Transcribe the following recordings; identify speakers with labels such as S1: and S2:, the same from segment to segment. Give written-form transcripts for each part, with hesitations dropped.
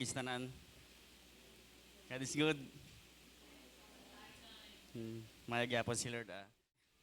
S1: Philippines tanan. God is good. Maya gyapon si Lord.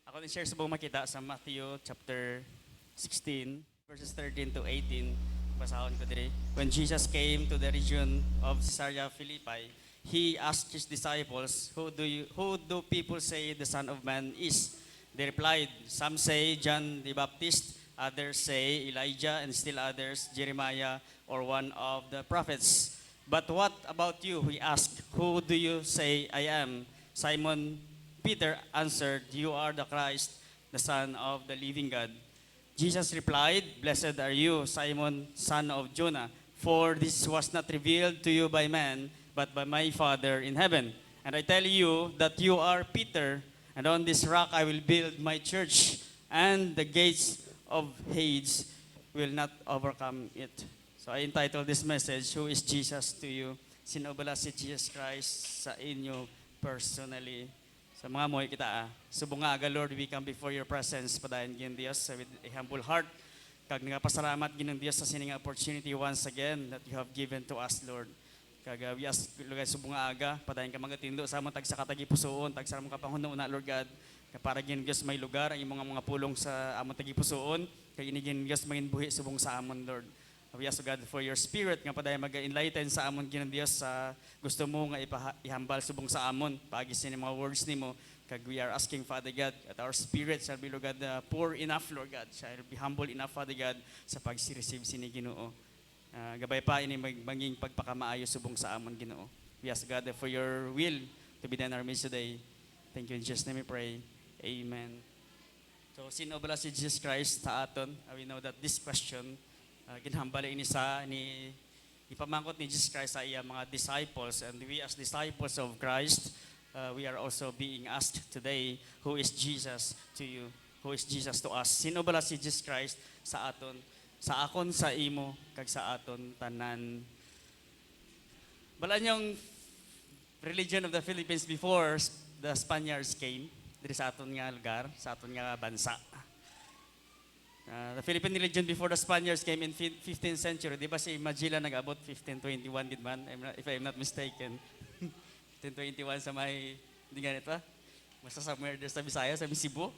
S1: Ako din share sa buong makita sa Matthew chapter 16 verses 13 to 18. Basahon ko diri. When Jesus came to the region of Caesarea Philippi, he asked his disciples, who do people say the Son of Man is? They replied, some say John the Baptist, others say Elijah, and still others Jeremiah or one of the prophets. But what about you? He asked, who do you say I am? Simon Peter answered, you are the Christ, the Son of the living God. Jesus replied, blessed are you, Simon, son of Jonah, for this was not revealed to you by man, but by my Father in heaven. And I tell you that you are Peter, and on this rock I will build my church, and the gates of Hades will not overcome it. So I entitled this message, Who is Jesus to you? Sino bala si Jesus Christ sa inyo personally? Sa mga mo kita, subong nga aga Lord, we come before your presence, padayon gin Dios with a humble heart. Kag nagapasalamat ginang Dios sa sining opportunity once again that you have given to us, Lord. Kag we ask Lord subong nga aga, padayon ka magatindo sa among tag sa katagi pusoon, tag sa among kapanghuna una Lord God. Para gin Dios may lugar ang imong mga pulong sa among tagi pusoon, kag inigin Dios mangin buhi subong sa amon Lord. We ask God for your spirit nga padayon mag-enlighten sa amon ginang Dios sa gusto mo nga ihambal subong sa amon paagi sa mga words nimo. Kag we are asking Father God that our spirit shall be Lord God poor enough Lord God, shall be humble enough Father God sa pag-receive sini Ginoo. Gabay pa ini maging pagpakamaayo subong sa amon Ginoo. We ask God for your will to be done in our midst today. Thank you in Jesus' name we pray. Amen. So sino bala si Jesus Christ sa aton? We know that this question ginhambal ini sa ni ipamangkot ni Jesus Christ sa iya mga disciples, and we as disciples of Christ, we are also being asked today, who is Jesus to you? Who is Jesus to us? Sino bala si Jesus Christ sa aton? Sa akon, sa imo, kag sa aton tanan. Bala niyong religion of the Philippines before the Spaniards came diri sa aton nga lugar, sa aton nga bansa. The Philippine religion before the Spaniards came in 15th century. Di ba si Magellan nag-abot 1521 din man, if I'm not mistaken. 1521 sa may, hindi ganit pa? Basta somewhere there sa Visayas, sa Cebu.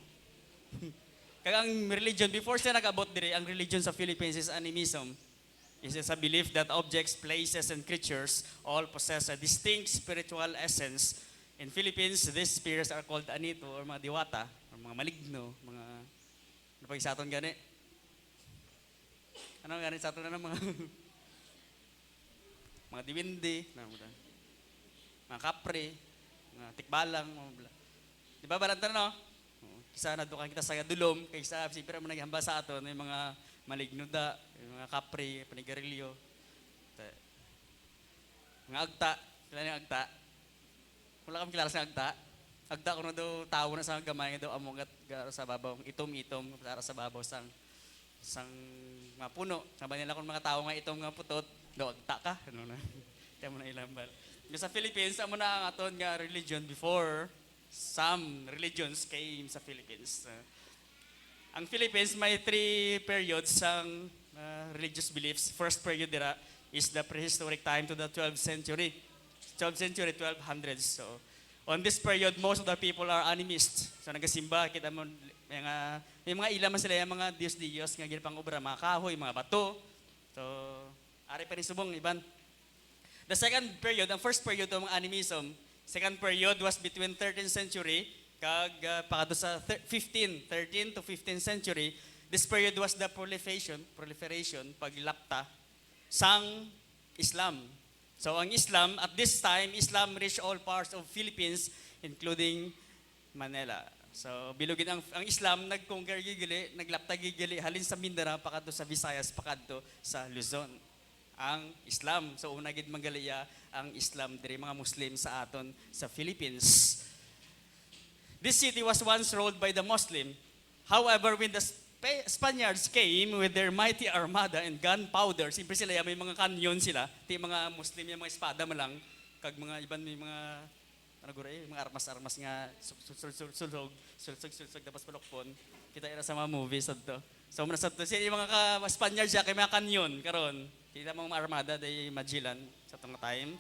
S1: Kaya ang religion, before siya nag-abot dire, ang religion sa Philippines is animism. It is a belief that objects, places, and creatures all possess a distinct spiritual essence. In Philippines, these spirits are called anito, or mga diwata, or mga maligno, mga ano pa sa aton gani? Ano gani sa aton na mga mga diwindi, mga kapre, mga tikbalang, mga di ba balanta no? Kisa na dukan kita sa dulom, kaysa siyempre mo naghamba sa aton, yung mga maligno da, yung mga kapre, panigarilyo, mga agta, kilala yung agta. Wala kami kilala sa agta. Agda ko na daw tao na sa gamay nga daw amongat sa babaw, itom-itom para sa babaw sang mga puno. Sabi nila kung mga tao nga itom nga putot, daw agta ka, ano na. Kaya mo na ilambal. Sa Philippines, amo na ang aton nga religion before some religions came sa Philippines. Ang Philippines may 3 periods sang religious beliefs. First period dira is the prehistoric time to the 12th century. 12th century, 1200s. So, on this period, most of the people are animists. So nagasimba, kita mo, may mga ilaman sila, yung mga Diyos-Diyos, nga ginapang obra, mga kahoy, mga bato. So, ari pa rin subong, iban. The second period, ang first period ng animism, second period was between 13th century, kag pakado sa 13 to 15th century. This period was the proliferation, paglapta, sang Islam. So ang Islam, at this time, Islam reached all parts of Philippines, including Manila. So bilugin ang Islam, nag-conquer gigili, naglapta gigili, halin sa Mindanao, pakadto sa Visayas, pakadto sa Luzon. Ang Islam, so una gid manggaliya ang Islam diri mga Muslim sa aton sa Philippines. This city was once ruled by the Muslim. However, when the Spaniards came with their mighty armada and gunpowder. Siyempre sila, may mga kanyon sila. Ti mga Muslim, yung mga espada mo lang. Kag mga iban may mga, ano gura mga armas-armas nga, sulsog, tapos palokpon. Kita ira sa mga movies at to. So, muna sa to, yung mga Spaniards siya, kay mga kanyon, karon. kita mong armada day Magellan sa tong time.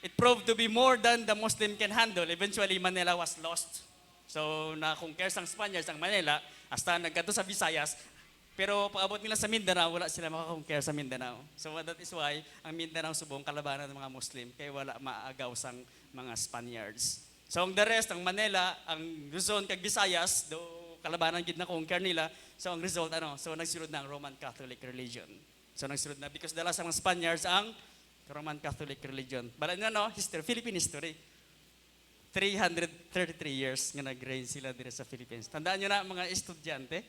S1: It proved to be more than the Muslim can handle. Eventually, Manila was lost. So, na-conquer sang Spaniards ang Manila, hasta nagkato sa Visayas. Pero paabot nila sa Mindanao, wala sila makakonquer sa Mindanao. So, that is why ang Mindanao subong kalabanan ng mga Muslim, kaya wala maagaw sang mga Spaniards. So, ang the rest, ang Manila, ang Luzon, kag Visayas, do kalabanan gid na conquer nila. So, ang result, So, nagsunod na ang Roman Catholic religion. So, nagsunod na, because dala sa mga Spaniards ang Roman Catholic religion. But history, Philippine history. 333 years nga nag-reign sila dito sa Philippines. Tandaan nyo na mga estudyante,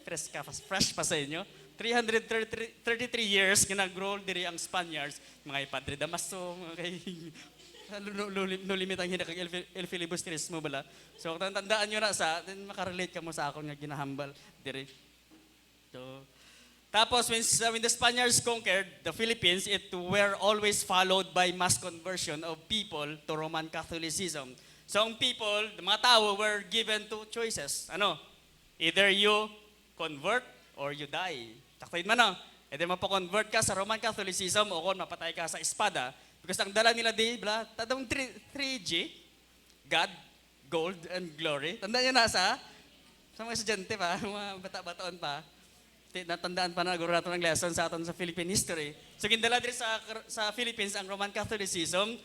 S1: fresh pa sa inyo. 333 years nga nag-rule diri ang Spaniards, mga Padre Damaso, mga kay no limit ang hinakag el filibusterismo bala. So tandaan nyo na makarelate ka mo sa akong nga ginahambal diri. So, tapos when the Spaniards conquered the Philippines, it were always followed by mass conversion of people to Roman Catholicism. So ang people, the mga tao were given two choices. Either you convert or you die. Taktoid man Either mapakonvert ka sa Roman Catholicism o kung mapatay ka sa espada. Because ang dala nila tadong 3G, God, gold, and glory. Tandaan nyo na sa mga estudyante pa, mga bata-bataon pa. Natandaan pa na guro natin ng lesson sa aton sa Philippine history. So gindala diri sa Philippines ang Roman Catholicism.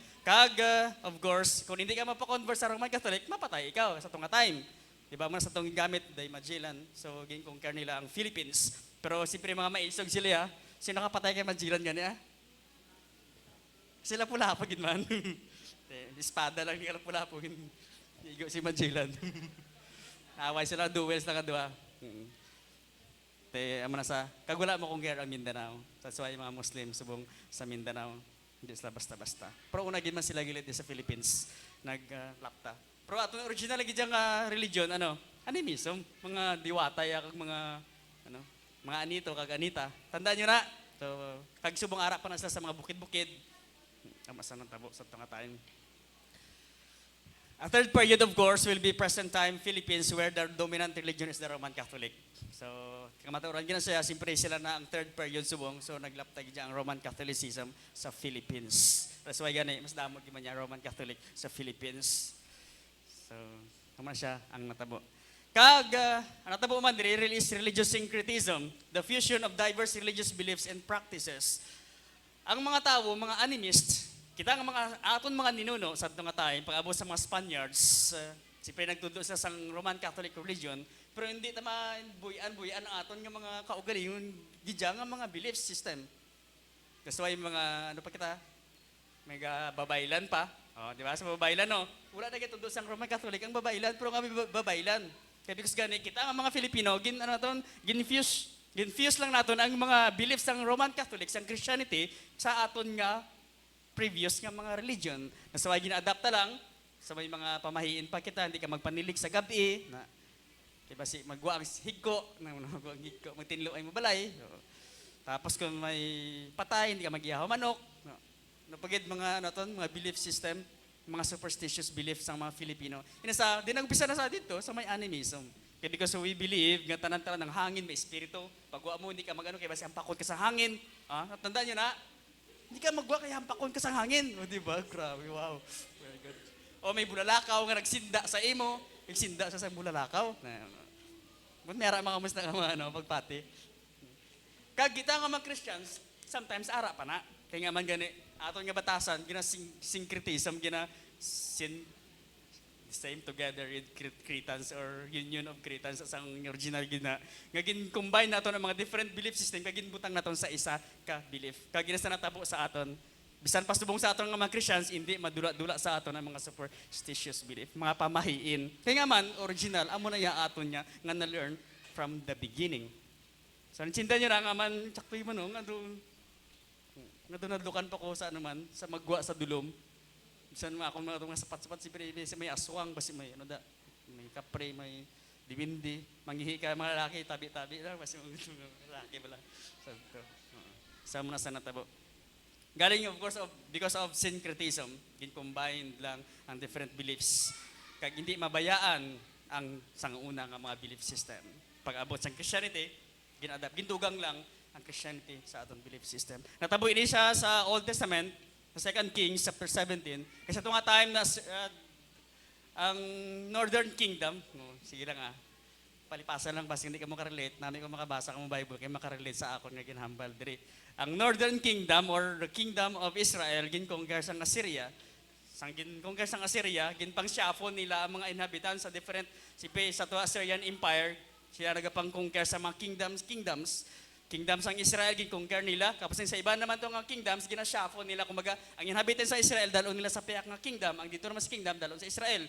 S1: Of course, kung hindi ka mapakonvert sa Roman Catholic, mapatay ikaw sa tunga time. Diba man sa tong gamit day Magellan. So gin-conquer nila ang Philippines. Pero siyempre mga maisog sila sino kapatay kay Magellan gani Sila pula pa gid man. Espada lang nila pula po igo si Magellan. Away sila duels na kadua. Amo na sa kagula mo kung ang Mindanao. That's why mga Muslim subong sa Mindanao. Hindi sila basta-basta. Pero una gid man sila gilid sa Philippines. Naglapta. Pero atong original lagi diyang religion, animism. Mga diwata, kag mga anito, kag anita. Tandaan nyo na. So, kag subong ara pa na sila sa mga bukid-bukid. Amasan ng tabo sa tunga time. A third period, of course, will be present time Philippines where the dominant religion is the Roman Catholic. So, kamaturan gina siya, simpre sila na ang third period subong. So, naglaptag niya ang Roman Catholicism sa Philippines. That's why gani, mas damog man niya Roman Catholic sa Philippines. So, naman siya ang natabo. Ang natabo man diri, release religious syncretism, the fusion of diverse religious beliefs and practices. Ang mga tao, mga animists, kita ang mga aton mga ninuno sa mga time, pag-abot sa mga Spaniards, siyempre nagtudo sa sang Roman Catholic religion, pero hindi naman buyan ang aton ng mga kaugali, yung gidya ng mga belief system. That's why mga, pa kita, may babaylan pa. Di ba? Sa babaylan, wala na gitudo sa Roman Catholic ang babaylan, pero kami babaylan. Kaya because gani, kita ang mga Filipino, ginfuse lang natin ang mga beliefs ng Roman Catholic, ang Christianity, sa aton nga previous nga mga religion. Nasa way gina-adapta lang, sa may mga pamahiin pa kita, hindi ka magpanilig sa gabi, diba magwa ang higko, magtinlo ay mabalay. Tapos kung may patay, hindi ka mag-ihaw manok. Napagid mga belief system, mga superstitious beliefs ng mga Filipino. Dinag-umpisa na sa dito, sa may animism. Kaya because we believe, nga tanan-tanan ng hangin, may espiritu. Pagwa mo, hindi ka kaya basi hampakon ka sa hangin. Tandaan nyo na, hindi ka magwa kaya hampakon ka sa hangin. Diba? Grabe, wow. Very good. May bulalakaw nga nagsinda sa imo, nagsinda sa bulalakaw. Mera mga mas na pagpati. Kag kita nga mga Christians, sometimes ara pa na. Kaya nga man gani, aton nga batasan, syncretism, same together with Cretans or Union of Cretans as ang original nga combine naton ang mga different belief system kag ginbutang naton sa isa ka belief. Kag ginasa natabo sa aton bisan pa subong sa aton nga mga Christians hindi madula-dula sa aton ang mga superstitious belief, mga pamahiin. Kaya nga man original amo na ya aton nga na-learn from the beginning. So nsinda niyo ra nga man tsaktoy mo nga doon nadukan pa ko sa sa magwa sa dulom. Bisan mga akong mga sapat-sapat si may aswang, basi may may kapre, may dibindi, manghihi ka mga lalaki, tabi-tabi lang, basi mga lalaki bala. Sa muna sa natabo. Galing of course because of syncretism, combined lang ang different beliefs. Kag hindi mabayaan ang sanguna nga mga belief system. Pag abot sa Christianity, gintugang lang ang Christianity sa aton belief system. Natabo ini siya sa Old Testament, sa 2 Kings chapter 17. Kasi ito nga time na ang Northern Kingdom, sige lang palipasan lang basta hindi ka makarelate, namin ko makabasa ka mo Bible, kaya makarelate sa akon nga ginhambal diri. Ang Northern Kingdom or the Kingdom of Israel, ginconquer sang Assyria. Sang ginconquer sang Assyria, ginpang syafon nila ang mga inhabitants sa different, sa to Assyrian Empire, sila nagapang conquer sa mga kingdoms ang Israel ginconquer nila, kapag sa iba naman itong kingdoms, ginasyafo nila, kumbaga, ang inhabitants sa Israel, dalon nila sa piyak nga kingdom, ang dito naman sa kingdom, dalon sa Israel.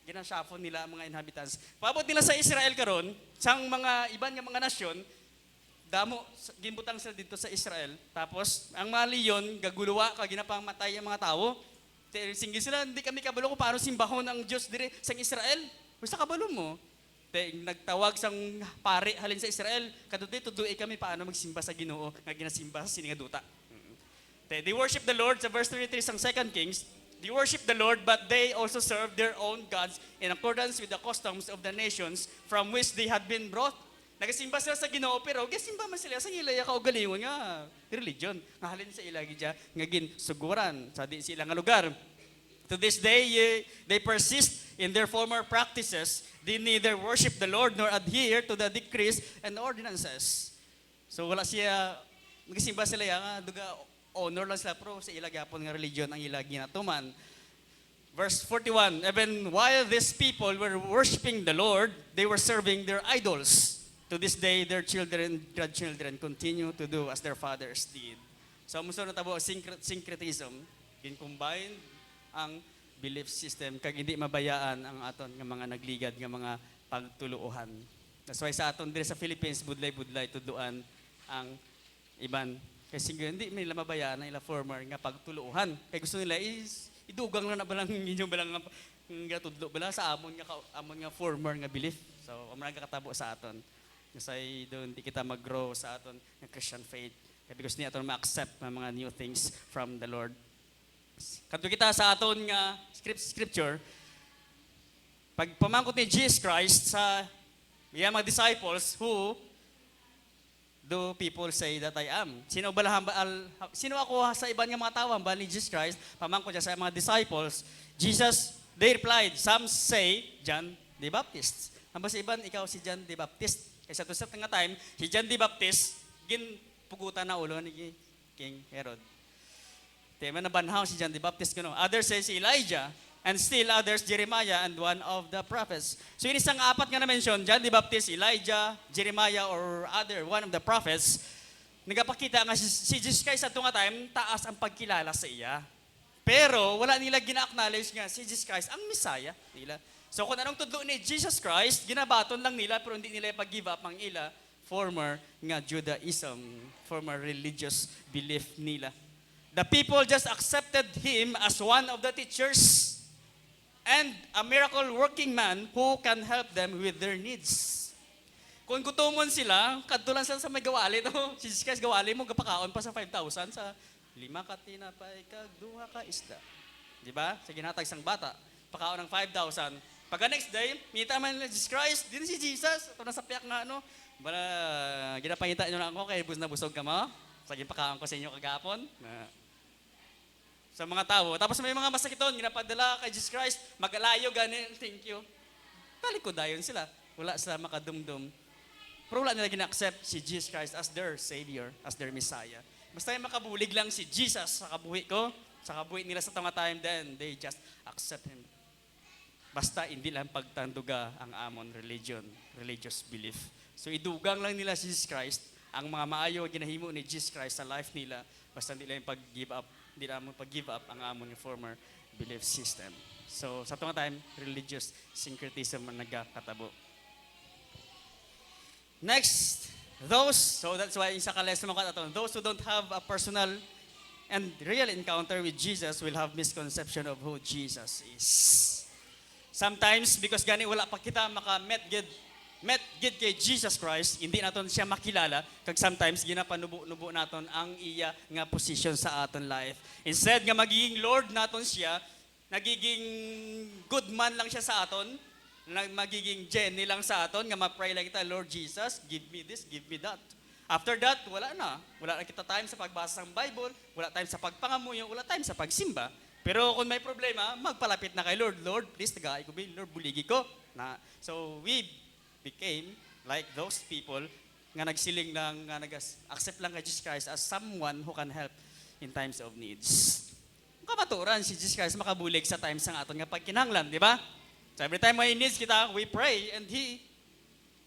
S1: Ginasyafo nila ang mga inhabitants. Paabot nila sa Israel karon, sang mga iban nga mga nasyon, damo, ginbutang sila dito sa Israel, tapos, ang mga leon, gaguluwa, ginapang matay ang mga tao, singgil sila, hindi kami kabalo kung paano simbahon ang Diyos dire sa Israel. Basta kabalo mo. Nagtawag sang pare halin sa Israel, kadto tuduay kami paano magsimba sa Ginoo nga ginasimba sa sini nga duta. They worship the Lord sa verse 33 sang 2 Kings. They worship the Lord but they also serve their own gods in accordance with the customs of the nations from which they had been brought. Nagasimba sila sa Ginoo pero gasimba man sila sa ilaya kaugalingon nga religion nga halin sa ilagi dia nga ginsuguran sa di sila nga lugar. To this day, they persist in their former practices. They neither worship the Lord nor adhere to the decrees and ordinances. So wala siya, nagsimba sila nga, duga honor lang sila, pero sa ilagapon nga religion ang ilagi na tuman. Verse 41, even while these people were worshiping the Lord, they were serving their idols. To this day, their children, grandchildren continue to do as their fathers did. So musto na tabo, syncretism, combined ang belief system kag hindi mabayaan ang aton nga mga nagligad nga mga pagtuluohan. That's why sa aton dire sa Philippines budlay-budlay tuduan ang iban kasi hindi nila mabayaan ang ila former nga pagtuluohan. Kay gusto nila is idugang na balang inyo balang nga tudlo bala sa amon nga former nga belief. So amo nagkatabo sa aton. Kasi doon di kita mag-grow sa aton nga Christian faith. Kaya gusto niya aton ma-accept mga new things from the Lord. Kadto kita sa aton nga scripture, pag pamangkot ni Jesus Christ sa mga disciples, who do people say that I am? Sino ako sa iban nga mga tao ba ni Jesus Christ? Pamangkot niya sa mga disciples. They replied, some say John the Baptist. Hamba sa iban, ikaw si John the Baptist. Kaya sa nga time, si John the Baptist, ginpugutan na ulo ni King Herod. Tema na banhaw si John the Baptist kuno. Others say si Elijah, and still others Jeremiah and one of the prophets. So ini isang apat nga na-mention, John the Baptist, Elijah, Jeremiah or one of the prophets. Nagapakita nga si Jesus Christ sa nga time taas ang pagkilala sa iya. Pero wala nila gina-acknowledge nga si Jesus Christ ang Messiah nila. So kung anong tudlo ni Jesus Christ, ginabaton lang nila pero hindi nila ipag-give up ang ila former nga Judaism, former religious belief nila. The people just accepted him as one of the teachers and a miracle working man who can help them with their needs. Kung gutomon sila, kadtulan sila sa may gawali, no? Si Jesus Christ gawali mo, gapakaon pa sa 5,000 sa 5 ka tinapay kag 2 ka isda. Di ba? Sa ginatag sang bata, pakaon ng 5,000. Pagka next day, mita man ni Jesus Christ, din si Jesus, ito nasa piyak nga, no? Bala, ginapangita nyo na ako, kaya bus na busog ka mo. Sa ginapakaon ko sa inyo kagapon. Sa mga tao. Tapos may mga masakiton, ginapadala kay Jesus Christ, mag-alayo, ganin, thank you. Talikodayon sila. Wala sila makadumdum. Pero wala nila gina-accept si Jesus Christ as their Savior, as their Messiah. Basta yung makabulig lang si Jesus sa kabuhi ko, sa kabuhi nila sa tama time, then they just accept Him. Basta hindi lang pagtanduga ang amon religious belief. So idugang lang nila si Jesus Christ, ang mga maayo ginahimo ni Jesus Christ sa life nila, basta hindi lang pag-give up. Hindi naman pag-give up ang amon yung former belief system. So, sa itong time, religious syncretism ang nagkakatabo. Next, so that's why sa kales mo kataton, those who don't have a personal and real encounter with Jesus will have misconception of who Jesus is. Sometimes, because gani wala pa kita maka-met kay Jesus Christ, hindi naton siya makilala, kag sometimes ginapanubo-nubo naton ang iya nga position sa aton life. Instead nga magiging Lord naton siya, nagiging good man lang siya sa aton, magiging Jenny lang sa aton, nga ma-pray lang kita, Lord Jesus, give me this, give me that. After that, wala na. Wala na kita time sa pagbasa ng Bible, wala time sa pagpangamuyo, wala time sa pagsimba. Pero kung may problema, magpalapit na kay Lord. Lord, please, tagaay ko ba? Lord, buligi ko. So we became like those people nga nagsiling lang, nga nag-accept lang kay Jesus Christ as someone who can help in times of needs. Kamaturan si Jesus Christ makabulig sa times ng aton nga pagkinahanglan, di ba? So every time may needs kita, we pray and He,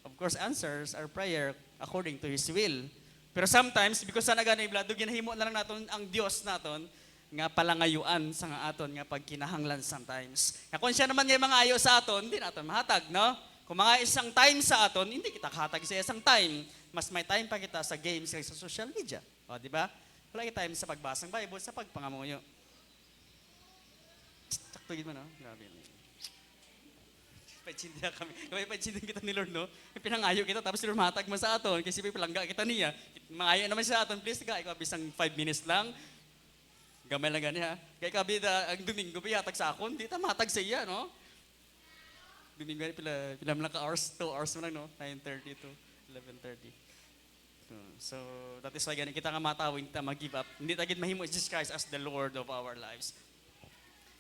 S1: of course, answers our prayer according to His will. Pero sometimes, because sa naganibla, ginahimo na lang naton ang Diyos naton nga palangayuan sa nga aton nga pagkinahanglan sometimes. Nga kung siya naman nga mga ayo sa aton, hindi naton mahatag, no? Kung mga isang time sa aton, hindi kita kahatag sa isang time. Mas may time pa kita sa games sa social media. O, di ba? Wala kita time sa pagbasa ng Bible, sa pagpangamuyo. Saktugin mo, no? Grabe. Pagsindihan kami. Kaya pagsindihan kita ni Lord, no? Pinangayo kita, tapos Lord mahatag mo sa aton, kasi may palangga kita niya. Mangayo naman sa aton, please, ikaw bisang 5 minutes lang. Gamay lang gani, ha? Kaya kabi, ang Domingo, hatag sa akon, di ta mahatag sa iya, no? Domingo, pila lang ka hours, 2 hours mo lang, no? 9:30 to 11:30. So, that is why gani kita nga matawin, kita mag-give up. Hindi tagid mahimo Jesus Christ as the Lord of our lives.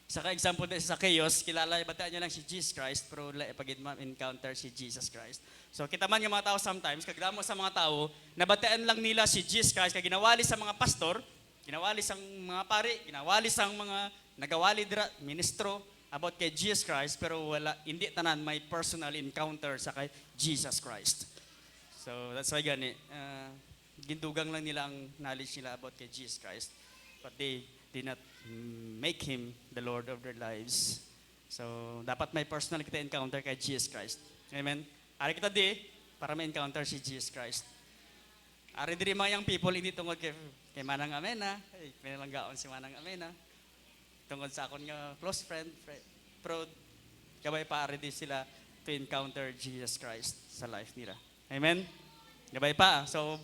S1: Sa ka-example din sa chaos, kilala, bataan niya lang si Jesus Christ, pero pagid ma-encounter si Jesus Christ. So, kita man yung mga tao sometimes, kagdamo sa mga tao, nabataan lang nila si Jesus Christ, kaya ginawali sa mga pastor, ginawali sa mga pari, ginawali sa mga nagawali dira, ministro, about kay Jesus Christ, pero wala, hindi tanan may personal encounter sa kay Jesus Christ. So, that's why gani, gindugang lang nila ang knowledge nila about kay Jesus Christ, but they did not make Him the Lord of their lives. So, dapat may personal kita encounter kay Jesus Christ. Amen? Ari kita di, para may encounter si Jesus Christ. Ari diri mga young people, hindi tungkol kay Manang Amena, pinalanggaon si Manang Amena, tungkol sa akon nga close friend, pero gabay pa ari di sila to encounter Jesus Christ sa life nila. Amen? Gabay pa. So,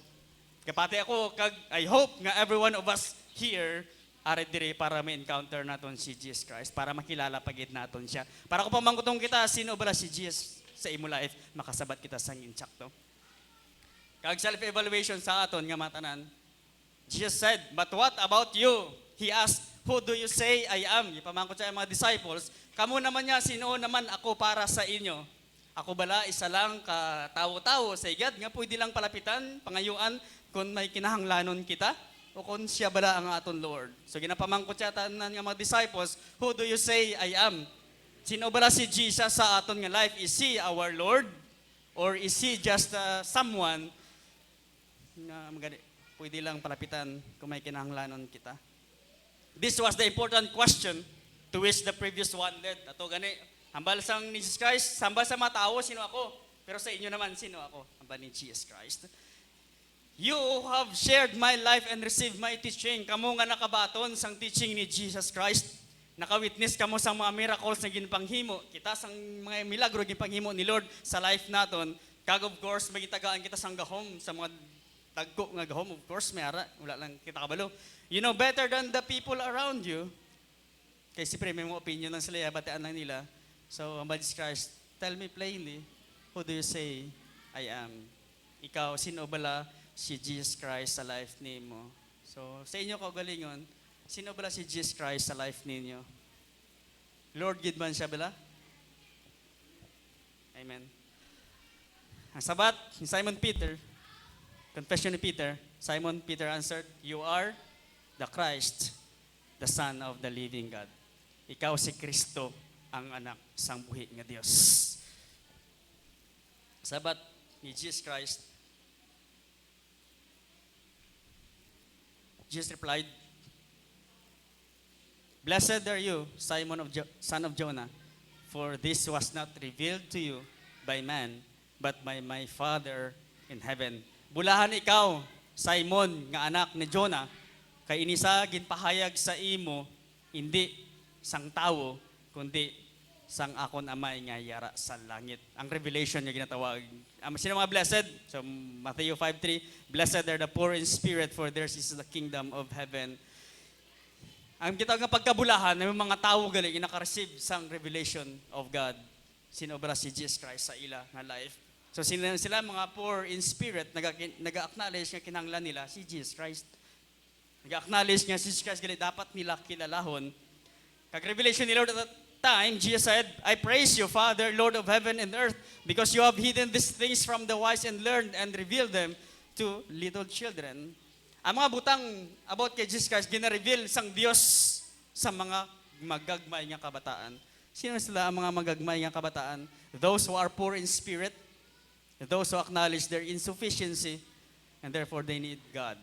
S1: kapati ako, I hope nga every one of us here ari diri para ma-encounter naton si Jesus Christ, para makilala pagid naton siya. Para kung pamangkutong kita, sino ba si Jesus sa imo life, makasabat kita sa insakto. Kag self-evaluation sa aton nga matanan, Jesus said, "But what about you?" He asked, "Who do you say I am?" Ipamangkot sa mga disciples, "Kamo naman niya, sino naman ako para sa inyo?" Ako bala, isa lang ka tawo-tawo sa igad, nga pwede lang palapitan, pangayuan, kung may kinahanglanon kita, o kung siya bala ang aton Lord. So ginapamangkot siya tanan nga mga disciples, "Who do you say I am?" Sino bala si Jesus sa aton nga life? Is He our Lord? Or is He just someone na pwede lang palapitan kung may kinahanglanon kita? This was the important question to which the previous one led. Ato gani, hambal sang ni Jesus Christ, hambal sa mga tao, sino ako? Pero sa inyo naman, sino ako? Hambal ni Jesus Christ. You have shared my life and received my teaching. Kamu nga nakabaton sang teaching ni Jesus Christ. Nakawitness kamo sa mga miracles na ginpanghimo. Kita sang mga milagro ginpanghimo ni Lord sa life naton. Kag of course, magitagaan kita sang gahom, sa mga tagko nga gahom. Of course, may ara. Wala lang kita kabalo. You know better than the people around you. Kaya siyempre may mga opinion lang sila, bataan lang nila. So, ang Jesus Christ, tell me plainly, who do you say I am? Ikaw, sino bala si Jesus Christ sa life nimo? So, sa inyo kaugalingon, sino bala si Jesus Christ sa life ninyo? Lord, gid man siya bala? Amen. Ang sabat ni Simon Peter, confession ni Peter, Simon Peter answered, "You are the Christ, the Son of the living God." Ikaw si Kristo, ang anak sang buhi nga Dios. Sabat ni Jesus Christ, Jesus replied, "Blessed are you, Simon son of Jonah, for this was not revealed to you by man, but by my Father in heaven." Bulahan ikaw, Simon, nga anak ni Jonah, kay inisa ginpahayag sa imo, hindi sang tawo, kundi sang akon amay nga yara sa langit. Ang revelation niya ginatawag. Sino mga blessed? So Matthew 5:3, "Blessed are the poor in spirit, for theirs is the kingdom of heaven." Ang kita nga pagkabulahan ng mga tao gali naka-receive sang revelation of God. Sino ba si Jesus Christ sa ila nga life? So sila mga poor in spirit, nag-acknowledge nga kinahanglan nila si Jesus Christ. Nag-acknowledge nga si Jesus Christ gali dapat nila kilalahon. Kag revelation ni Lord at that time, Jesus said, I praise you, Father, Lord of heaven and earth, because you have hidden these things from the wise and learned and revealed them to little children. Ang mga butang about kay Jesus Christ, gina-reveal sang Diyos sa mga magagmay nga kabataan. Sino sila ang mga magagmay nga kabataan? Those who are poor in spirit, those who acknowledge their insufficiency, and therefore they need God.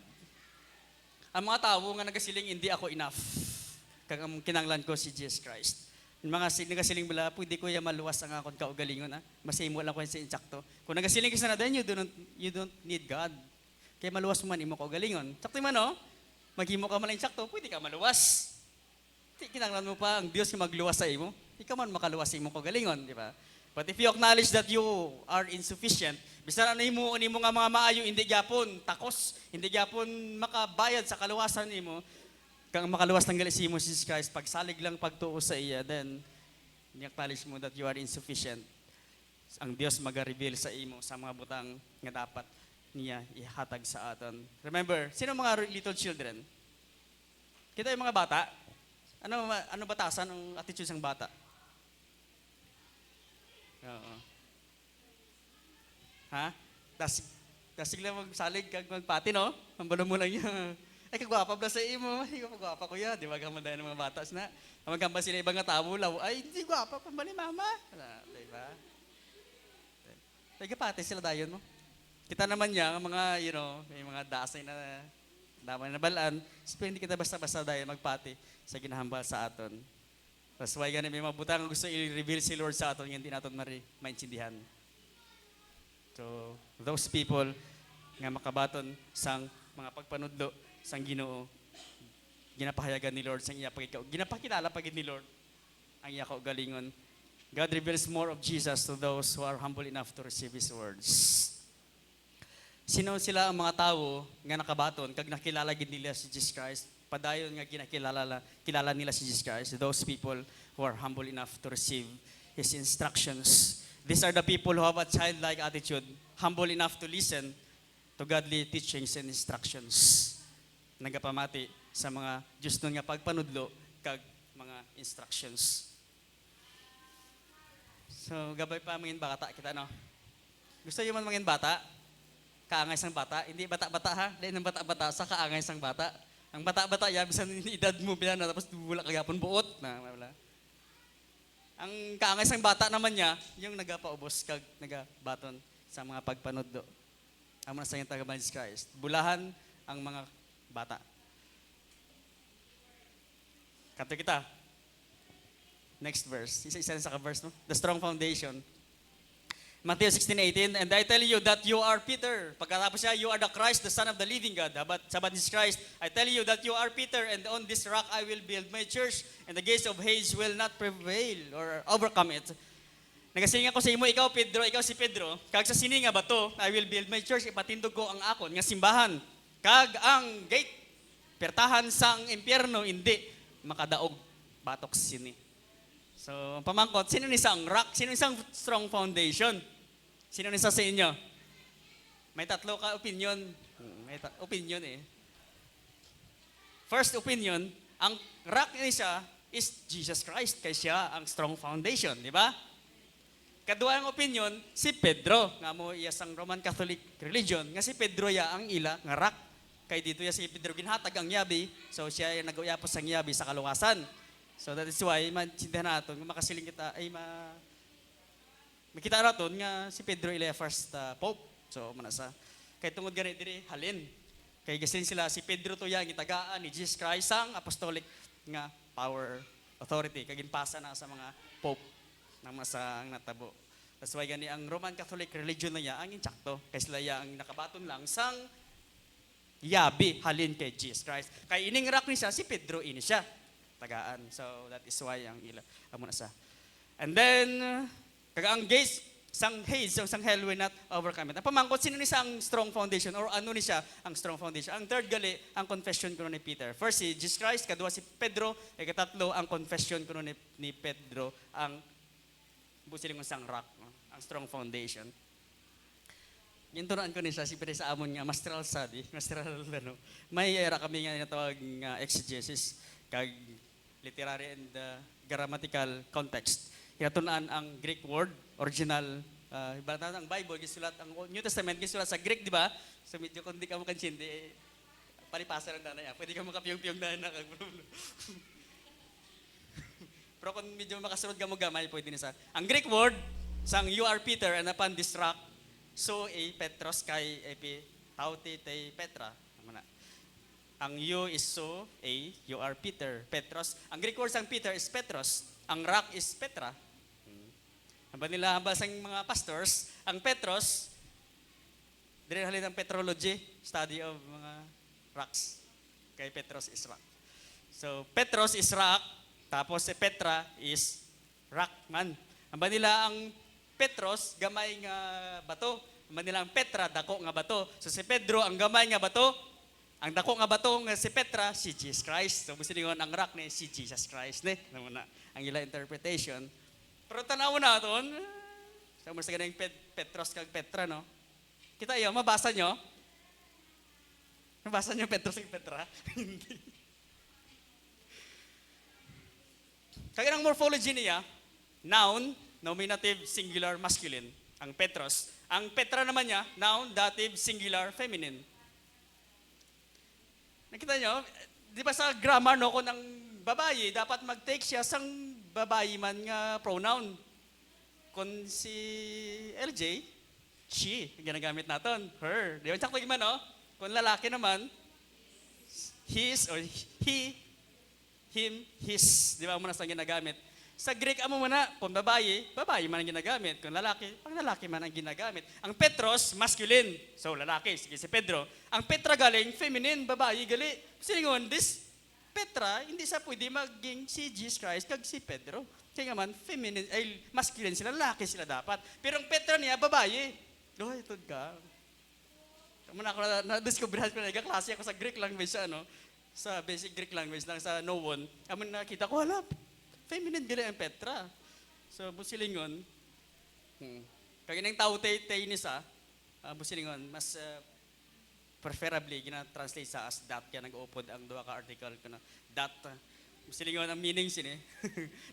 S1: Ang mga tao nga nagasiling, hindi ako enough. Kag ang kinanglan ko si Jesus Christ. Yung mga nagasiling bala, pwede ko ya maluwas ang akong kaugalingon. Masimo lang ko sa insakto. Kung nagasiling ka na din, you don't need God. Kaya maluwas mo man imo kaugalingon. Sakto man, no? Maghimo ka man insakto, pwede ka maluwas. Kinanglan mo pa ang Diyos yung magluwas sa imo. Ikaw man makaluwas sa imo kaugalingon, di ba? But if you acknowledge that you are insufficient, bisan ano mo nga mga maayo, hindi gyapon takos, hindi gyapon makabayad sa kaluwasan nimo, kang makaluwas ng galisi mo si Jesus Christ, pagsalig lang pagtuo sa iya, then i-acknowledge mo that you are insufficient. Ang Diyos mag-reveal sa imo sa mga butang nga dapat niya ihatag sa aton. Remember, sino mga little children? Kita yung mga bata. Ano batasan ang attitude ng bata? Oo. Ha? Dasig lang magsalig kag magpati, no? Ang balo mo lang yan. Ay, kagwapa bla sa imo. Ay, kagwapa ko yan. Di ba gamandayan ng mga batas na? Magamba sila ibang nga tabo, law. Ay, hindi gwapa pa bali, mama. Di ba? Ay, kapati sila dayon mo. Kita naman niya, mga, may mga dasay na damay na balaan. So, hindi kita basta-basta dayon magpati sa ginahambal sa aton. That's why ganun, may mga butang gusto i-reveal si Lord sa aton, hindi natin maintindihan. So, those people nga makabaton sang mga pagpanudlo sang Ginoo, ginapahayagan ni Lord sang iya pagikaw. Ginapakilala pagid ni Lord ang iya kaugalingon. God reveals more of Jesus to those who are humble enough to receive His words. Sino sila ang mga tao nga nakabaton kag nakilala gid nila si Jesus Christ? Padayon nga kilala nila si Jesus Christ. Those people who are humble enough to receive His instructions. These are the people who have a childlike attitude, humble enough to listen to godly teachings and instructions. Nagapamati sa mga Diyos nun nga pagpanudlo kag mga instructions. So, gabay pa mangin bata kita, no? Gusto nyo man mangin bata? Kaangay sang bata? Hindi bata-bata, ha? Dahil ng bata-bata sa kaangay sang bata. Ang bata-bata, ya, bisan edad mo, binano, tapos wala kagapon buot. Wala. Ang kaangay sang bata naman niya, yung nagapaubos kag nagabaton sa mga pagpanudlo. Amo na sa yung taga Jesus Christ. Bulahan ang mga bata. Kanto kita. Next verse. Isa-isa sa verse, no? The strong foundation. Matthew 16:18, and I tell you that you are Peter. Pagkatapos siya, you are the Christ, the Son of the living God. Sabat ni Christ, I tell you that you are Peter, and on this rock I will build my church, and the gates of Hades will not prevail or overcome it. Nagasiling ako sa imo, ikaw si Pedro, kag sa sini nga bato, I will build my church, ipatindog ko ang akon nga simbahan. Kag ang gate, pertahan sang impyerno, hindi makadaog batok sini. So, pamangkot, sino ni isang rock? Sino isang strong foundation? Sino ni sa inyo? May tatlo ka opinion. Opinion eh. First opinion, ang rock ni siya is Jesus Christ, kaya siya ang strong foundation, di ba? Kaduang opinion, si Pedro, nga mo iya sang Roman Catholic religion, nga si Pedro ya ang ila nga rock. Kay dito ya si Pedro ginhatag ang yabi, so siya ay nag-uyapos ang yabi sa kaluwasan. So that is why maintindihan natin, kung makasiling kita ay makita natin nga si Pedro ila first pope. So manasa. Kay tungod gani diri halin. Kay gasin sila si Pedro to yang gitagaan ni Jesus Christ ang apostolic nga power authority kay ginpasa na sa mga pope nang masang natabo. That's why gani ang Roman Catholic religion na ya ang insakto kay sila ya ang nakabaton lang sang yabi halin kay Jesus Christ. Kay ining rock ni siya, si Pedro ini siya. Tagaan. So that is why ang ila amo na sa. And then kaga ang gates sang Hades, sang hell will not overcome it. Ang pamangkot sino ni siya ang strong foundation or ano ni siya ang strong foundation? Ang third gali ang confession kuno ni Peter. First si Jesus Christ, kadua si Pedro, ikatatlo ang confession kuno ni Pedro ang busiling sang rock, ang strong foundation. gintunaan ko ni siya, siyempre sa amon nga, masteral study, masteral, may era kami nga natawag nga exegesis, kag literary and grammatical context. Kinatunaan ang Greek word, original, ibalatan ang Bible, gisulat, ang New Testament, gisulat sa Greek, di ba? So medyo kung di ka makansindi, palipasa lang na yan, pwede ka makapiyong-piyong na Pero kung medyo makasunod ka mo gamay, pwede na sa. Ang Greek word, sang you are Peter, and upon this rock, so Petros kay epi tauti te Petra. Ang you is so you are Peter, Petros. Ang Greek word sang Peter is Petros. Ang rock is Petra. Hamba nila hamba sang mga pastors, ang Petros, dire halin ang petrology, study of mga rocks. Kay Petros is rock. So Petros is rock, tapos si Petra is rock man. Hamba nila ang Petros, gamay nga bato. Manilang Petra, dako nga bato. So si Pedro, ang gamay nga bato. Ang dako nga bato nga si Petra, si Jesus Christ. So musilingon ang rock ni si Jesus Christ. Namuna, ang ila interpretation. Pero tanaw na ito, sa mga ganang Petros kag Petra, no? Kita iyo, mabasa nyo? Mabasa nyo Petros kag Petra? Hindi. Kaya ang morphology niya, noun, nominative, singular, masculine. Ang Petros. Ang Petra naman niya, noun, dative, singular, feminine. Nakita nyo, di ba sa grammar, no, kung ang babae, dapat mag-take siya sang babae man nga pronoun. Kung si LJ, she, ginagamit natin, her. Di ba, sakto man, no? Kung lalaki naman, his or he, him, his. Di ba, muna sa ginagamit. Sa Greek, amo muna, kung babae, babae man ang ginagamit. Kung lalaki, pang lalaki man ang ginagamit. Ang Petros, masculine. So, lalaki, sige si Pedro. Ang Petra galing, feminine, babae gali. Siningon, this Petra, hindi sa pwede maging si Jesus Christ kag si Pedro. Kaya nga man, feminine, ay masculine sila, lalaki sila dapat. Pero ang Petra niya, babae. Ito ka. Muna ako na-discover ko na klase ako sa Greek language, sa basic Greek language lang sa no one. Amon nakita ko, hala, feminine gali ang Petra. So, busilingon, kaya nang tao tay ni sa, busilingon, mas preferably, gina-translate sa as that, kaya nag-upod ang duha ka article ko na that. Busilingon ang meaning sini.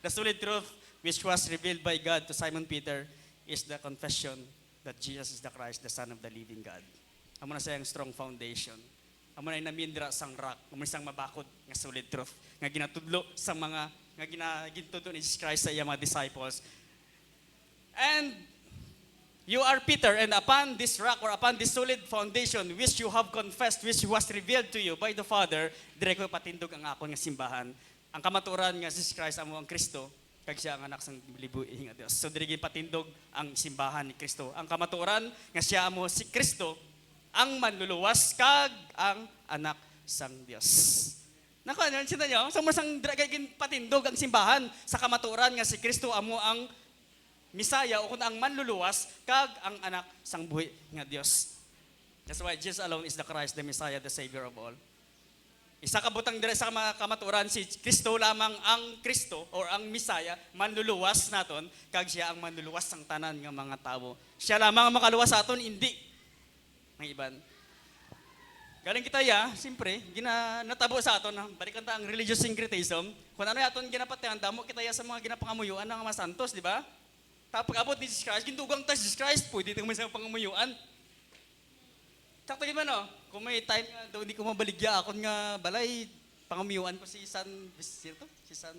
S1: The solid truth which was revealed by God to Simon Peter is the confession that Jesus is the Christ, the Son of the living God. Amo na sayang strong foundation. Amo na namindra sang rock, amo sang mabakod nga solid truth nga ginatudlo sa mga nga ginatudlo ni Jesus Christ sa iyang mga disciples. And you are Peter, and upon this rock or upon this solid foundation which you have confessed, which was revealed to you by the Father, dire ko patindog ang akon nga simbahan. Ang kamaturan nga Jesus Christ amo ang Kristo, kag siya ang anak sang libuhi nga Dios. So dire patindog ang simbahan ni Kristo. Ang kamaturan nga siya amo si Kristo, ang manluluwas kag ang anak sang Dios. Nako, ano sinta nyo? Sa masang dragagin patindog ang simbahan sa kamaturan nga si Kristo amo ang Misaya o kung ang manluluwas kag ang anak sang buhi nga Dios. That's why Jesus alone is the Christ, the Messiah, the Savior of all. Isa ka butang dire sa kamaturan, si Kristo lamang ang Kristo or ang Misaya, manluluwas naton, kag siya ang manluluwas sang tanan nga mga tao. Siya lamang ang makaluwas sa aton, hindi ng iban. Galing kita siyempre, natabo sa aton, balikan ta ang religious syncretism. Kung ano aton ginapatihan, damo kita sa mga ginapangamuyuan ng mga santos, di ba? Tapos abot ni Jesus Christ, gintugang ta Jesus Christ, pwede itong may sa pangamuyuan. Sakto yun man, kung may time nga daw hindi ko mabaligya, akon nga balay, pangamuyuan ko si San Vicente, si San,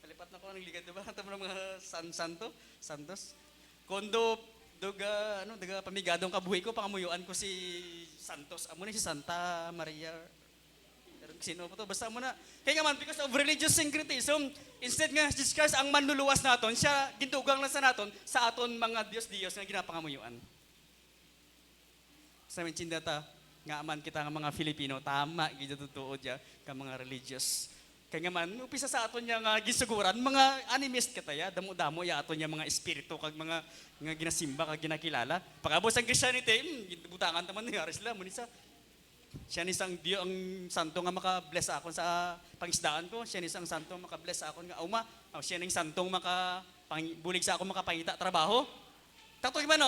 S1: kalipat na ko ng ligad, di ba? Tama ng mga Santos. Kondo, daga pamigadong kabuhi ko, pangamuyuan ko si Santos. Amo na si Santa Maria. Pero sino po to? Basta mo na. Kaya nga man, because of religious syncretism, instead nga, Jesus Christ ang manluluwas naton, siya gintugang lang sa naton, sa aton mga Diyos nga ginapangamuyuan. Sa amin tsindata, nga man kita nga mga Filipino, tama, gito totoo dya, ka mga religious. Kaya nga man, upisa sa aton niya nga gisuguran, mga animist kataya, damo-damo ya aton niya mga espiritu, kag mga nga ginasimba, kag ginakilala. Pagabos ang Christianity, butangan taman ni Haris lang, munisa. Siya ni sang Diyo ang santo nga maka-bless akon sa pangisdaan ko. Siya ni sang santo maka-bless akon nga uma. Siya ni santong bulig sa akon makapangita trabaho. Takto man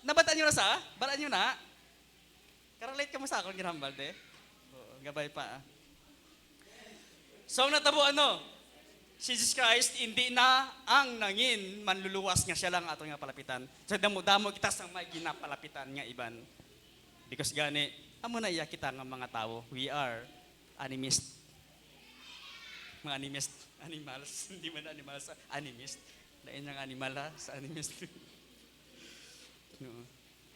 S1: Nabataan nyo na sa? Balaan nyo na? Karelate ka mo sa akong ginambal, de? Oo, gabay pa. So, ang natabuan no, si Jesus Christ, hindi na ang nangin, manluluwas nga siya lang ato nga palapitan. So, damo-damo kita sa may ginapalapitan nga iban. Because gani, amo na iya kita nga mga tao, we are animist. Mga animals, hindi man animals, animist. Lain ng animal ha, sa animist. No.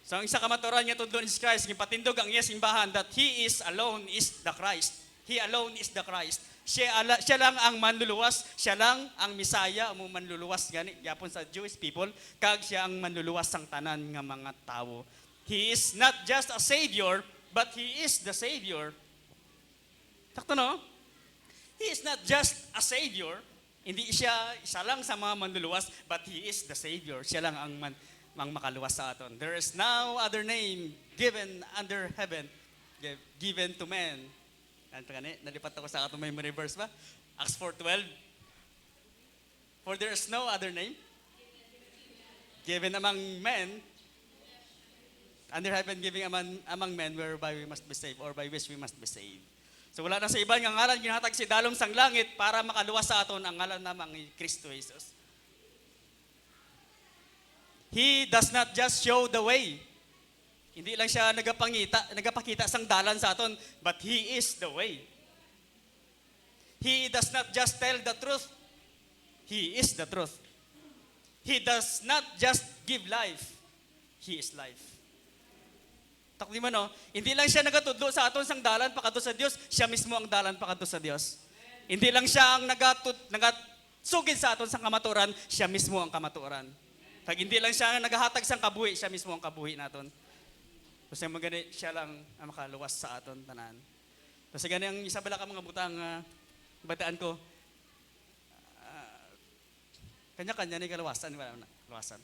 S1: So ang isa ka maturan nga tudlo ni Jesus Christ, gipatindog ang iya simbahan that He is alone is the Christ. He alone is the Christ. Siya lang ang manluluwas, siya lang ang Misaya, mo manluluwas gani gyapon sa Jewish people, kag siya ang manluluwas sang tanan nga mga tawo. He is not just a savior, but He is the Savior. Sakto no? He is not just a Savior, hindi siya isa lang sa mga manluluwas, but He is the Savior. Siya lang ang makaluwas sa aton. There is no other name given under heaven, given to men. Ano pa gani? Nalipat ako sa aton memory verse ba? Acts 4:12. For there is no other name given among men, under heaven giving among men whereby we must be saved or by which we must be saved. So wala na sa iba nga ngalan ginahatag si dalom sang langit para makaluwas sa aton ang ngalan namang Kristo Jesus. He does not just show the way. Hindi lang siya nagapakita sang dalan sa aton, but He is the way. He does not just tell the truth. He is the truth. He does not just give life. He is life. Takdi man no, hindi lang siya nagatudlo sa aton sang dalan pakadto sa Dios, siya mismo ang dalan pakadto sa Dios. Hindi lang siya ang nagasugid sa aton sang kamaturan, siya mismo ang kamaturan. Pag hindi lang siya ang nagahatag sang kabuhi, siya mismo ang kabuhi naton. Kasi magani siya lang ang makaluwas sa aton tanan. Kasi gani ang isa bala ka mga butang bataan ko. Kanya-kanya ni kaluwasan, wala na, kaluwasan.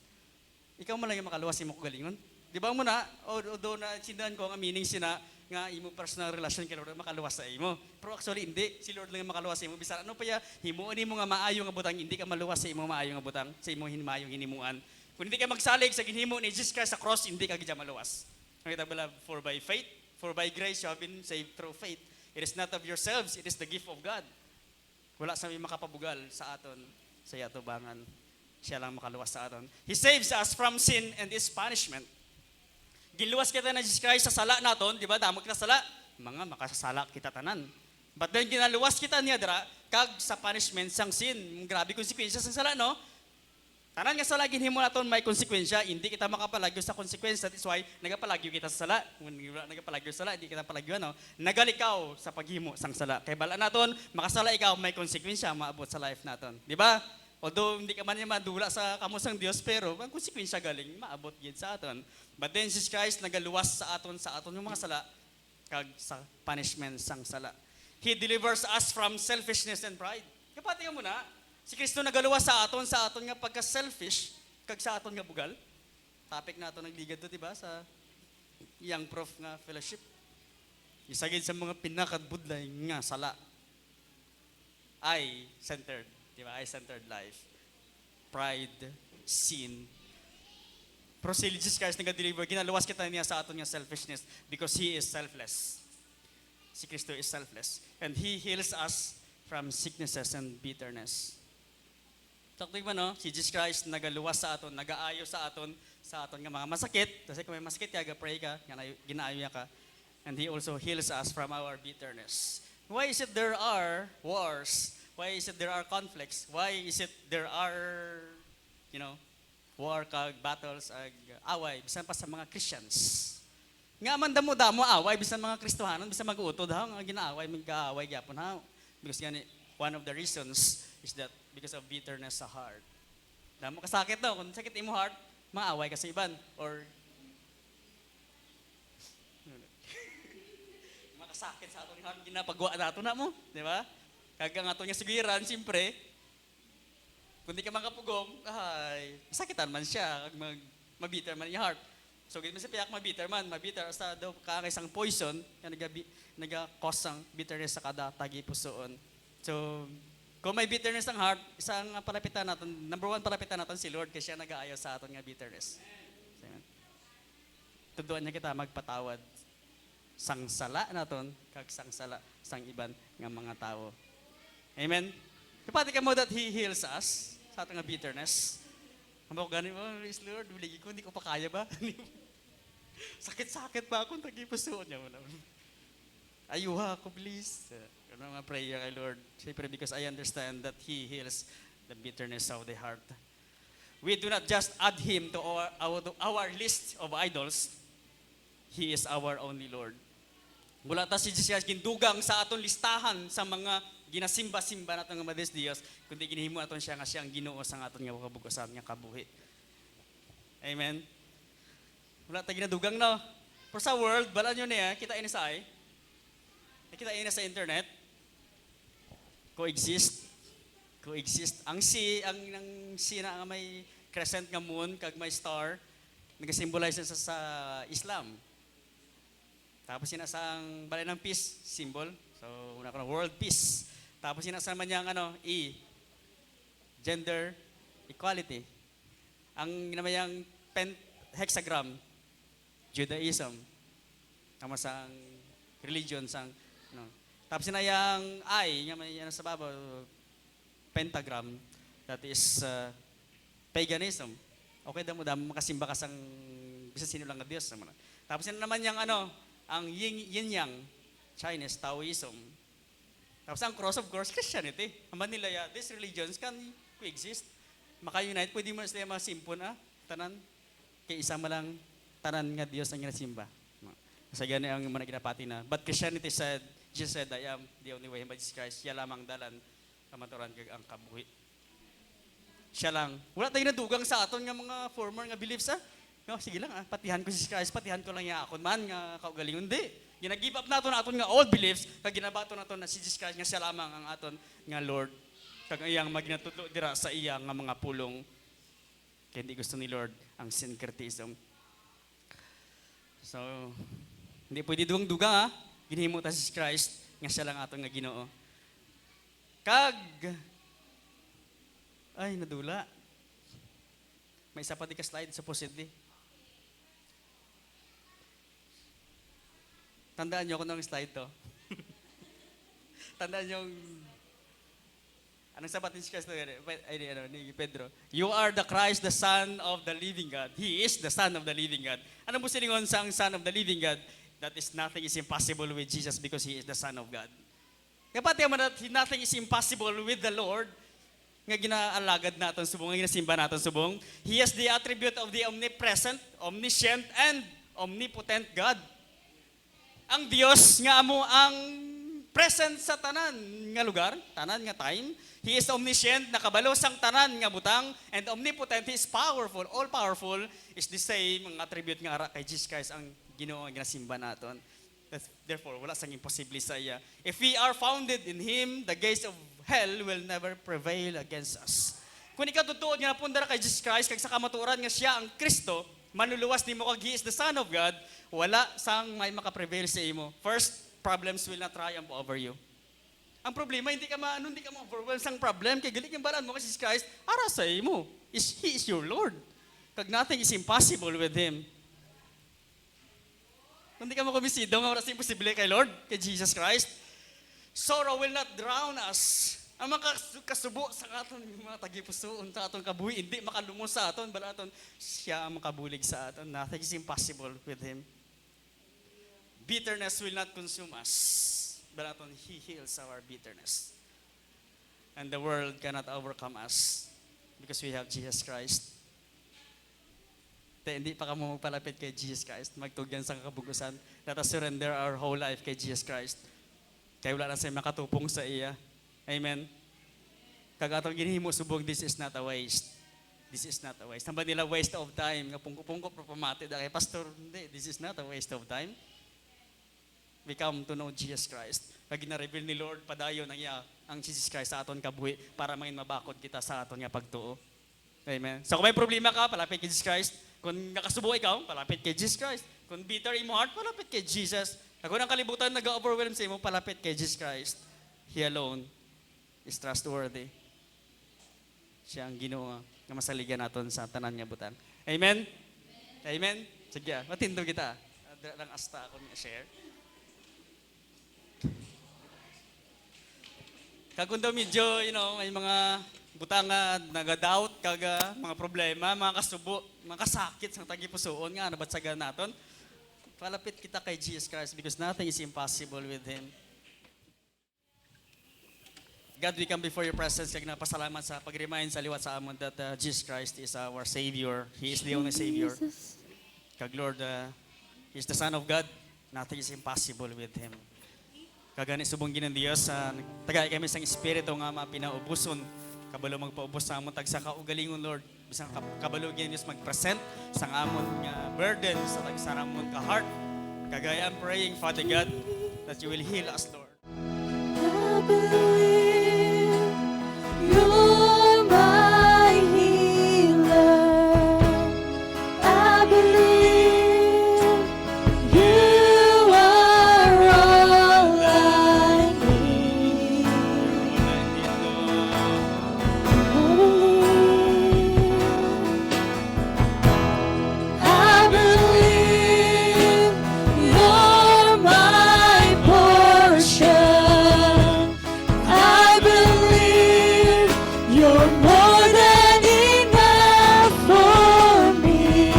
S1: Ikaw man lang yung makaluwas imo galingon. Di ba mo na, o do na sindahan ko ang meaning sina nga imo personal relation kay Lord makaluwas sa imo. Pero actually hindi, si Lord lang ang makaluwas sa imo. Bisan ano pa ya, himuon nimo nga maayo nga butang, hindi ka maluwas sa imo maayo nga butang, sa imo hinmayong hinimuan. Kung hindi ka magsalig sa ginhimo ni Jesus Christ sa cross, hindi ka gid maluwas. Nakita ba, for by faith, for by grace you have been saved through faith. It is not of yourselves, it is the gift of God. Wala sa may makapabugal sa aton sa yatubangan. Siya lang makaluwas sa aton. He saves us from sin and His punishment. Giluwas kita na Jesus Christ sa sala naton, di ba? Damo kita sala, mga makasasala kita tanan. But then ginaluwas kita niya dira kag sa punishment sang sin. Grabe konsekwensya sang sala, no? Tanan nga sala ginhimo naton may konsekwensya, hindi kita makapalagyo sa konsekwensya. That's why nagapalagyo kita sa sala. Kung nagapalagyo sa sala, hindi kita palagyo, no? Nagalikaw sa paghimo sang sala. Kay bala naton, makasala ikaw may konsekwensya maabot sa life naton, di ba? Although hindi ka man niya madula sa kamusang Dios, pero ang konsekwensya galing maabot gid sa aton. But then Jesus Christ nagaluwas sa aton yung mga sala kag sa punishment sang sala. He delivers us from selfishness and pride. Kapati mo na, si Kristo nagaluwas sa aton nga pagka-selfish kag sa aton nga bugal. Topic nato nagligad to, diba, sa Young Prof nga fellowship. Isagid sa mga pinakabudlay nga sala. I-centered. Diba? I-centered life. Pride, sin. Pero si Jesus Christ nag-deliver, ginaluwas kita niya sa aton nga selfishness because He is selfless. Si Kristo is selfless. And He heals us from sicknesses and bitterness. Sakto ba, no? Si Jesus Christ nagaluwas sa aton, nagaayo sa aton nga mga masakit. Kasi kung may masakit, pray ka, ginaayo ka. And He also heals us from our bitterness. Why is it there are wars? Why is it there are conflicts? Why is it there are, war kag battles ag away bisan pa sa mga Christians? Nga man damo away bisan mga Kristohanon, bisan mag-uutod ha nga ginaaway mag-aaway gyapon ha. Because gani one of the reasons is that because of bitterness sa heart. Damo kasakit daw kung sakit imo heart, maaway ka sa iban or makasakit sa aton heart ginapagwa nato na mo, di ba? Kagang ato niya sugiran, siyempre, kung di ka makapugong, sakitan man siya, mabiter man yung heart. So, gano'n sa piyak, mabiter sa daw kakay sang poison, na nag-cause sang bitterness sa kada tagi pusoon. So, kung may bitterness ng heart, isang palapitan natin, number one palapitan natin si Lord, kasi siya nag-aayaw sa aton nga bitterness. Amen. tuduan niya kita magpatawad sang sala naton kag sang sala sang iban nga mga tao. Amen. Kapati ka mo that He heals us sa atong nga bitterness. Amo gani mo, please Lord, biligi ko, hindi ko pa kaya ba? Sakit-sakit ba akong tagipusoon niya mo. Ayuha ako, please. Ano nga prayer kay Lord? Siyempre, because I understand that He heals the bitterness of the heart. We do not just add Him to our list of idols. He is our only Lord. Mula ta si Jesus gindugang sa aton listahan sa mga ginasimba-simba naton nga Mades Dios, kundi ginhimo aton siya nga siyang Ginoo sa aton nga kabugasan nga kabuhi. Amen. Wala ta ginadugang no. Pero sa world, bala nyo niya, kita ini sa ay. Nakita ini sa internet. Coexist. Ang si na nga may crescent nga moon kag may star, nag-symbolize sa Islam. Tapos sinasang balay ng peace symbol. So, una ko na world peace. Tapos sinasama niyang gender equality. Ang ginamayang hexagram, Judaism. Tama sang religion sang Tapos sinayang I, nga may sa babaw, pentagram, that is paganism. Okay, damo makasimba ka sang bisa sino lang nga Diyos. Tapos yun naman yung ang yin yang, Chinese, Taoism. Tapos ang cross, of course, Christianity. Ang Manila, these religions can coexist. Maka-unite, pwede mo sila masimpon, tanan. Kaya isa lang, tanan nga Diyos ang ginasimba. Kasi gani ang mga ginapati na. But Christianity said, Jesus said, I am the only way by Jesus Christ. Siya lamang dalan, kamaturan kag ang kabuhi. Siya lang. Wala tayong nadugang sa aton nga mga former nga beliefs, No, sige lang, patihan ko si Jesus Christ, patihan ko lang niya ako man, nga kaugaling. Hindi. Gina-give up naton aton nga old beliefs, kag ginabato naton na si Jesus Christ nga siya lamang ang aton nga Lord. Kag iyang maginatudlo dira sa iya nga mga pulong. Kaya hindi gusto ni Lord ang syncretism. So, hindi pwede dugang-duga, ginhimo ta si Jesus Christ nga siya lang aton nga Ginoo. Kag ay nadula. May isa pa di ka slide supposedly. Tandaan niyo kung anong slide to. Tandaan niyo anong sabat ni Christ ni Pedro? You are the Christ, the Son of the living God. He is the Son of the living God. Ano mo silingon sa ang Son of the living God? That is nothing is impossible with Jesus because He is the Son of God. Kapati man that nothing is impossible with the Lord, nga ginaalagad natin subong, nga ginasimba natin subong, He has the attribute of the omnipresent, omniscient, and omnipotent God. Ang Dios nga amo ang present sa tanan nga lugar, tanan nga time. He is omniscient, nakabalo sang tanan nga butang, and omnipotent, He is powerful, all-powerful, is the same ang attribute nga ara kay Jesus Christ ang Ginoo nga ginasimba naton. Therefore, wala sang imposible sa iya. If we are founded in Him, the gates of hell will never prevail against us. Kung ikaw tutuod nga napundara kay Jesus Christ, kag sa kamatuoran nga siya ang Kristo, manluluwas nimo kag He is the Son of God, wala sang may makaprevail sa imo. First, problems will not triumph over you. Ang problema, hindi ka ma-overwhelm sang problem, kay galing yung balaan mo kay Jesus Christ, ara sa imo. He is your Lord. Kag nothing is impossible with Him. Kung di ka makomisido, nga oras imposible kay Lord, kay Jesus Christ, sorrow will not drown us. Ang mga kasubo sa aton, mga tagipusoon sa aton kabuhi, hindi makalumos sa aton, bala aton, siya ang makabulig sa aton. Nothing is impossible with Him. Bitterness will not consume us, bala aton, He heals our bitterness. And the world cannot overcome us because we have Jesus Christ. Hindi pa ka mo magpalapit kay Jesus Christ, magtugyan sa kabugusan. Let us surrender our whole life kay Jesus Christ. Kaya wala na sa'yo makatupong sa iya. Amen. Kagatong ginhimo subong, this is not a waste. This is not a waste. Hamba nila waste of time. Nga pungko-pungko propamati. Kaya pastor, hindi, this is not a waste of time. We come to know Jesus Christ. Pag gina-reveal ni Lord, padayon ang iya, ang Jesus Christ sa aton kabuhi para mangin mabakod kita sa aton nga pagtuo. Amen. So kung may problema ka, palapit kay Jesus Christ. Kung nakasubo ikaw, palapit kay Jesus Christ. Kung bitter imo heart, palapit kay Jesus. Kung ang kalibutan nag-overwhelm sa imo, palapit kay Jesus Christ. He alone is trustworthy. Siya ang Ginoo nga masaligan naton sa tanan nga butang. Amen? Amen? Sige, matindo kita. Lang asta ako niya share. Kagund daw medyo, may mga butanga, naga-doubt, mga problema, mga kasubo, mga kasakit sa tagipusoon nga, nabatsagan naton. Palapit kita kay Jesus Christ because nothing is impossible with Him. God, we come before your presence. Kaya napasalamat sa pag-remind sa liwat sa amon that Jesus Christ is our Savior. He is the only Savior. Kag Lord, He is the Son of God. Nothing is impossible with Him. Kagani subong ginang Dios, tagay kami sang Espiritu nga mapinaubuson. Kabalo magpaubos sa amon tag sa kaugalingon, Lord. Bisang kabalo ginang Dios mag-present sang amon nga burden sa tag amon ka heart. Kagaya I'm praying, Father God, that you will heal us, Lord.
S2: I believe you're my healer. I believe you are all I need. I believe you're my portion. I believe you're more than enough for me.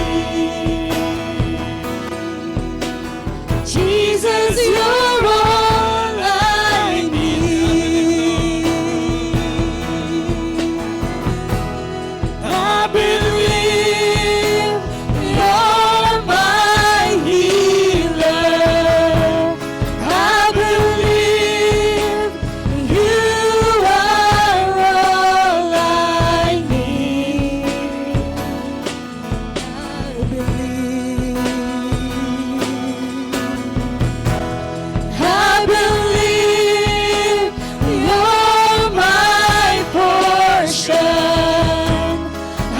S2: Jesus, you're all I need. I believe you're my healer. I believe you are all I need. I believe you're my portion.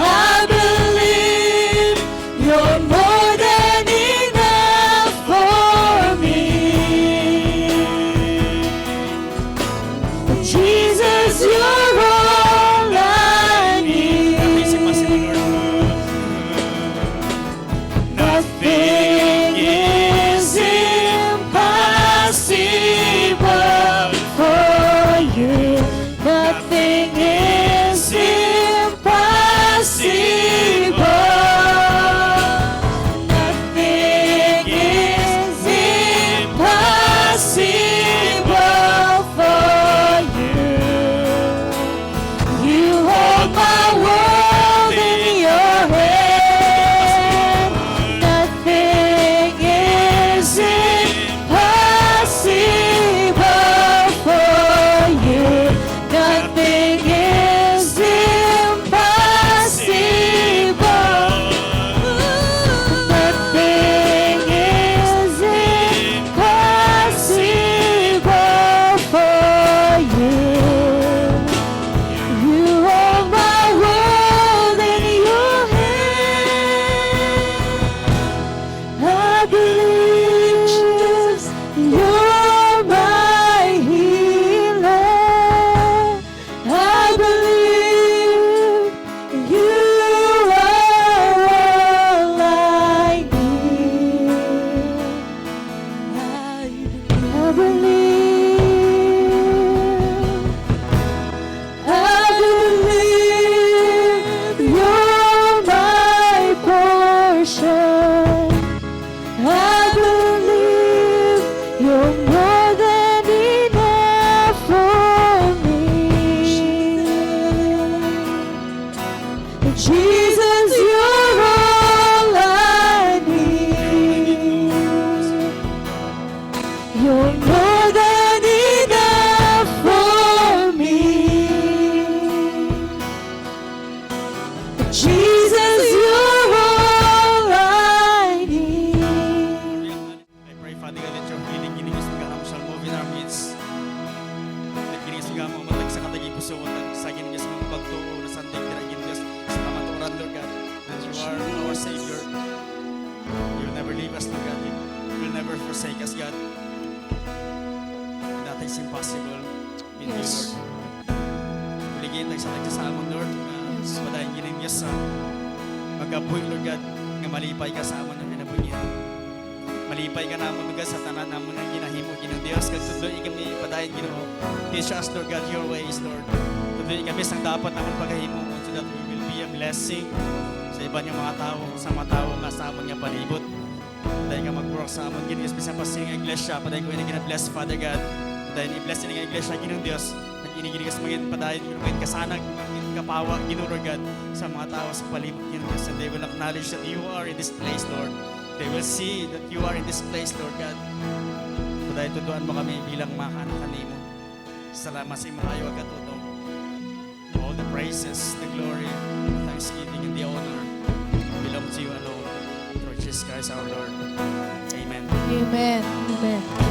S2: I believe you're more than enough for me. Jesus, you're all I need. Nothing is impossible for you. Nothing is impossible. Nothing is impossible for you. You hold my world in your hand. Nothing is impossible for you. Nothing is impossible. Nothing is impossible for you. You hold my world in your hand. I believe you're my healer. I believe you are all I need. I believe you're my portion. I believe you're more than enough for me. Jesus, you're all I need. You're more than enough for me. Jesus, you're all I need.
S1: I pray, Father God, that your healing ginis magaham sa move in our midst. That ginis magaham matag sa katagipusoon at sa ginis mga pagtuo na sandig dira ginis sa kamatuoran, Lord God, that you are our Savior. You will never leave us, Lord God. You will never forsake us, God. Nothing is impossible with you,
S2: Yes.
S1: Lord. Kuligin tayo sa nagsasamon, Lord. Padahin gining Diyos sa mag-apoy, Lord God, nga malipay ka sa amon na Panginoon. Malipay ka namon Lord God sa tanan namon ang ginahimo Ginoo Dios kag tudloy kami padayon Ginoo. Teach us Lord God your ways Lord. Tudloy kami sang dapat namon paghahimo so that we will be a blessing sa iba niyang mga tao, sa mga tao nga sa amon nga palibot. Dahil ka mag-work sa amon Ginoo Dios bisan pa sa iglesia, padayon ko ini bless Father God. Dahil i-bless ni nga iglesia Ginoo Dios. Nag-inigiri ka sa mga padayon Ginoo mga kasanag, mga kapawa Ginoo Lord God sa mga tao sa palibot Ginoo Dios. And they will acknowledge that you are in this place Lord. They will see that you are in this place Lord God. Padayon tuduan mo kami bilang mga anak kanimo. Salamat sa imong kayo katutong. All the praises, the glory, the thanksgiving, and the honor belong to you alone. Through Jesus Christ our Lord. Amen.
S2: Amen. Amen.